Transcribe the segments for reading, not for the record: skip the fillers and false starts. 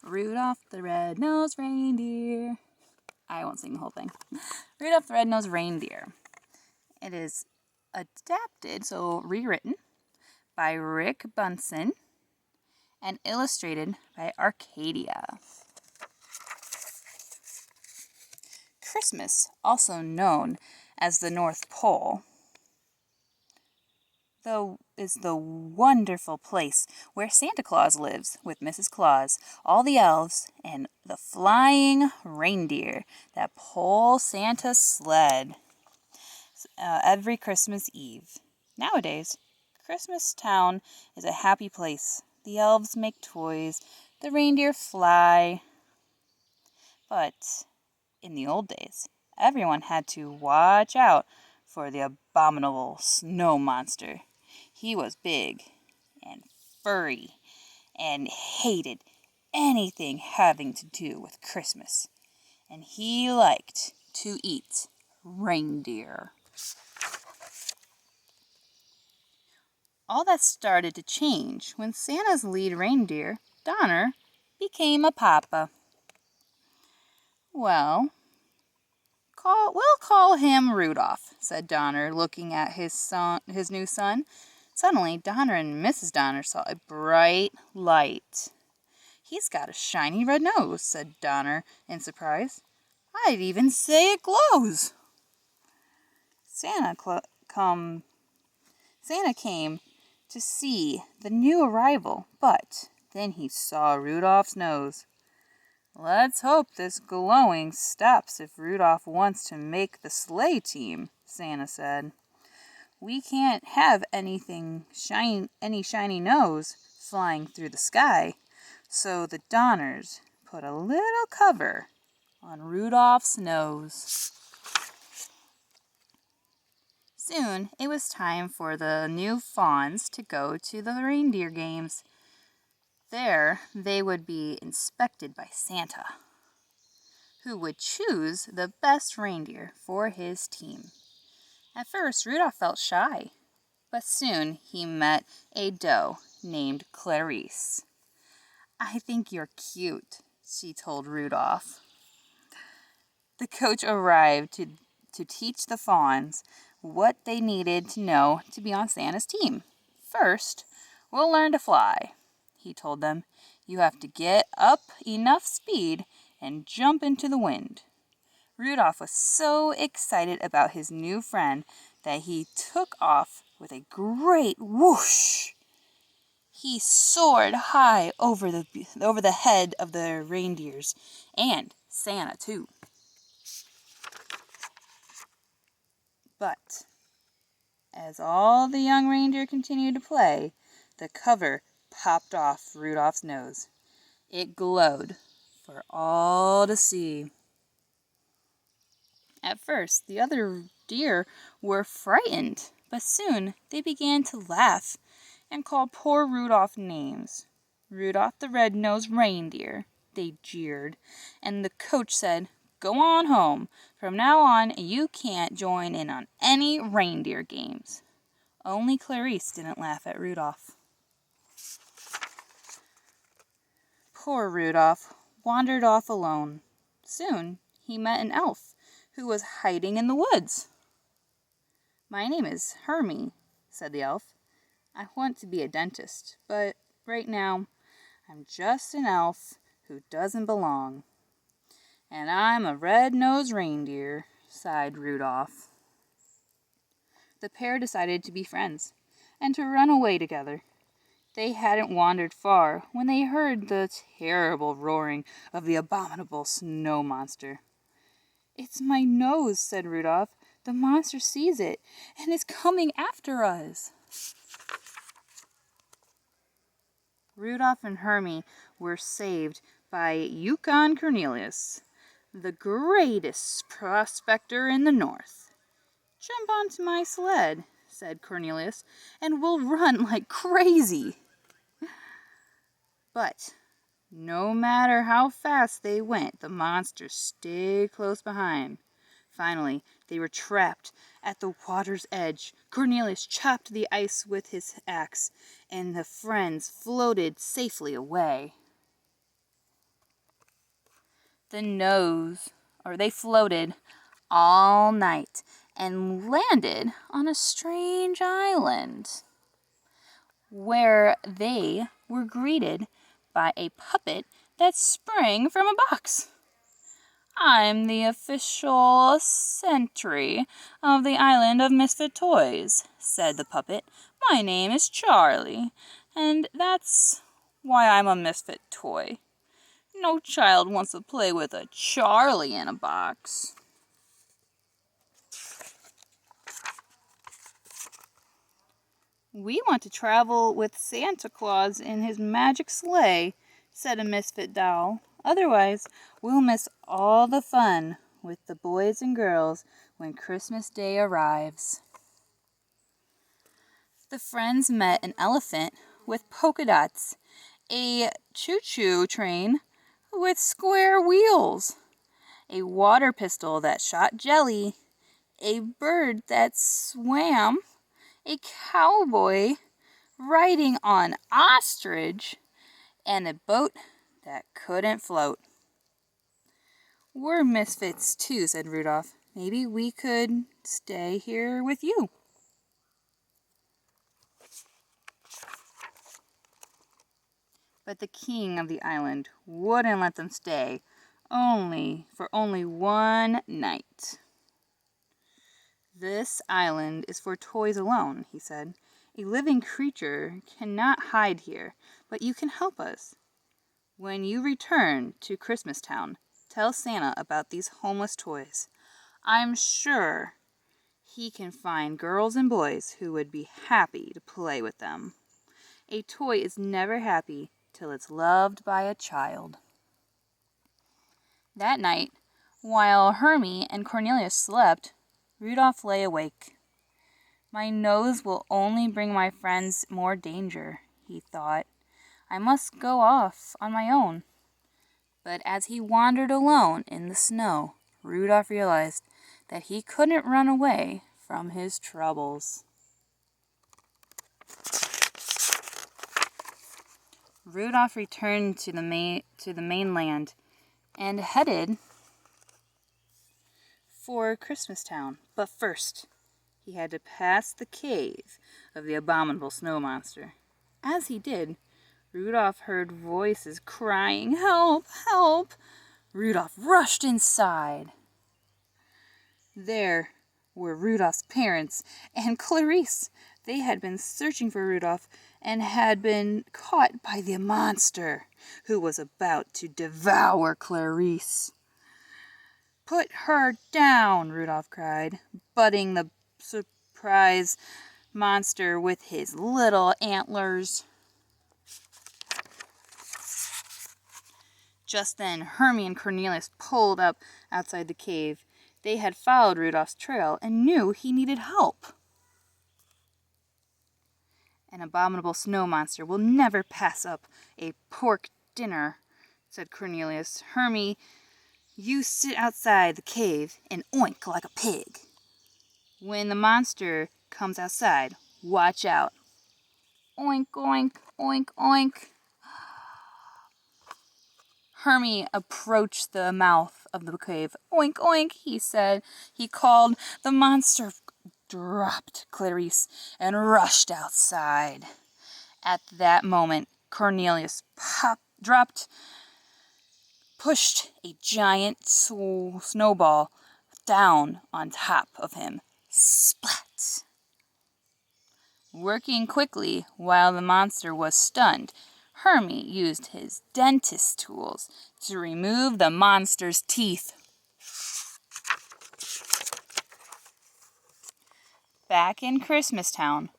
Rudolph the Red-Nosed Reindeer. I won't sing the whole thing. Rudolph the Red-Nosed Reindeer. It is adapted, so rewritten, by Rick Bunsen and illustrated by Arcadia. Christmas, also known as the North Pole, though, is the wonderful place where Santa Claus lives with Mrs. Claus, all the elves, and the flying reindeer that pull Santa's sled every Christmas Eve. Nowadays, Christmas Town is a happy place. The elves make toys, the reindeer fly. But in the old days, everyone had to watch out for the abominable snow monster. He was big and furry and hated anything having to do with Christmas. And he liked to eat reindeer. All that started to change when Santa's lead reindeer, Donner, became a papa. Well, we'll call him Rudolph, said Donner, looking at his new son. Suddenly, Donner and Mrs. Donner saw a bright light. He's got a shiny red nose, said Donner in surprise. I'd even say it glows. Santa came to see the new arrival, but then he saw Rudolph's nose. Let's hope this glowing stops if Rudolph wants to make the sleigh team, Santa said. We can't have any shiny nose flying through the sky, so the Donners put a little cover on Rudolph's nose. Soon it was time for the new fawns to go to the reindeer games. There they would be inspected by Santa, who would choose the best reindeer for his team. At first, Rudolph felt shy, but soon he met a doe named Clarice. I think you're cute, she told Rudolph. The coach arrived to teach the fawns what they needed to know to be on Santa's team. First, we'll learn to fly, he told them. You have to get up enough speed and jump into the wind. Rudolph was so excited about his new friend that he took off with a great whoosh. He soared high over the head of the reindeers and Santa too. But as all the young reindeer continued to play, the cover popped off Rudolph's nose. It glowed for all to see. At first, the other deer were frightened, but soon they began to laugh and call poor Rudolph names. Rudolph the Red-Nosed Reindeer, they jeered, and the coach said, Go on home. From now on, you can't join in on any reindeer games. Only Clarice didn't laugh at Rudolph. Poor Rudolph wandered off alone. Soon he met an elf who was hiding in the woods. My name is Hermie, said the elf. I want to be a dentist, but right now I'm just an elf who doesn't belong. And I'm a red-nosed reindeer, sighed Rudolph. The pair decided to be friends and to run away together. They hadn't wandered far when they heard the terrible roaring of the abominable snow monster. It's my nose, said Rudolph. The monster sees it and is coming after us. Rudolph and Hermie were saved by Yukon Cornelius, the greatest prospector in the north. Jump onto my sled, said Cornelius, and we'll run like crazy. But no matter how fast they went, the monster stayed close behind. Finally, they were trapped at the water's edge. Cornelius chopped the ice with his axe, and the friends floated safely away. They floated all night and landed on a strange island where they were greeted by a puppet that sprang from a box. "I'm the official sentry of the island of misfit toys," said the puppet. "My name is Charlie, and that's why I'm a misfit toy. No child wants to play with a Charlie in a box." "We want to travel with Santa Claus in his magic sleigh," said a misfit doll. "Otherwise, we'll miss all the fun with the boys and girls when Christmas Day arrives." The friends met an elephant with polka dots, a choo-choo train with square wheels, a water pistol that shot jelly, a bird that swam, a cowboy riding on ostrich, and a boat that couldn't float. "We're misfits too," said Rudolph. "Maybe we could stay here with you." But the king of the island wouldn't let them stay, for only one night. "This island is for toys alone," he said. "A living creature cannot hide here, but you can help us. When you return to Christmas Town, tell Santa about these homeless toys. I'm sure he can find girls and boys who would be happy to play with them. A toy is never happy till it's loved by a child." That night, while Hermie and Cornelius slept, Rudolph lay awake. "My nose will only bring my friends more danger," he thought. "I must go off on my own." But as he wandered alone in the snow, Rudolph realized that he couldn't run away from his troubles. Rudolph returned to the mainland and headed for Christmas Town. But first, he had to pass the cave of the abominable snow monster. As he did, Rudolph heard voices crying, "Help! Help!" Rudolph rushed inside. There were Rudolph's parents and Clarice. They had been searching for Rudolph and had been caught by the monster who was about to devour Clarice. "Put her down!" Rudolph cried, butting the surprise monster with his little antlers. Just then, Hermie and Cornelius pulled up outside the cave. They had followed Rudolph's trail and knew he needed help. "An abominable snow monster will never pass up a pork dinner," said Cornelius. "Hermie, you sit outside the cave and oink like a pig. When the monster comes outside, watch out. Oink, oink, oink, oink." Hermie approached the mouth of the cave. "Oink, oink," he said. He called. The monster dropped Clarice and rushed outside. At that moment, Cornelius pushed a giant snowball down on top of him. Splat! Working quickly while the monster was stunned, Hermie used his dentist tools to remove the monster's teeth. Back in Christmas Town,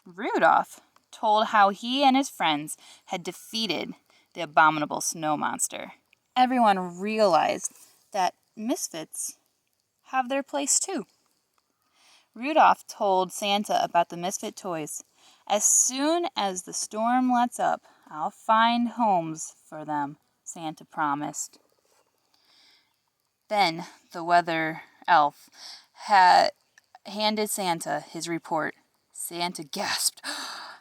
Rudolph told how he and his friends had defeated the abominable snow monster. Everyone realized that misfits have their place too. Rudolph told Santa about the misfit toys. "As soon as the storm lets up, I'll find homes for them," Santa promised. Then the weather elf had handed Santa his report. Santa gasped.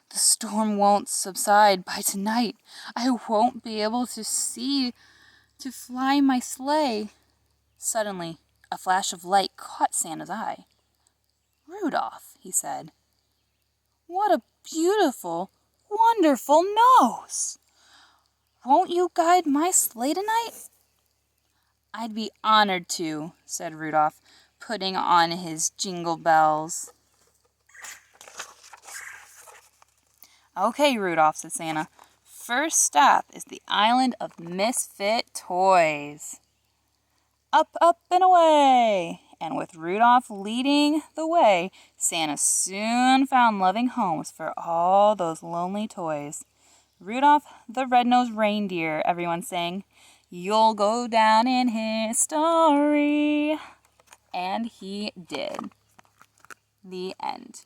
"The storm won't subside by tonight. I won't be able to see to fly my sleigh. Suddenly, a flash of light caught Santa's eye. Rudolph, he said, what a beautiful, wonderful nose! Won't you guide my sleigh tonight? I'd be honored to, said Rudolph, putting on his jingle bells. Okay, Rudolph, said Santa. First stop is the island of misfit toys. Up, up, and away! And with Rudolph leading the way, Santa soon found loving homes for all those lonely toys. Rudolph the red-nosed reindeer, everyone sang. You'll go down in history. And he did. The end.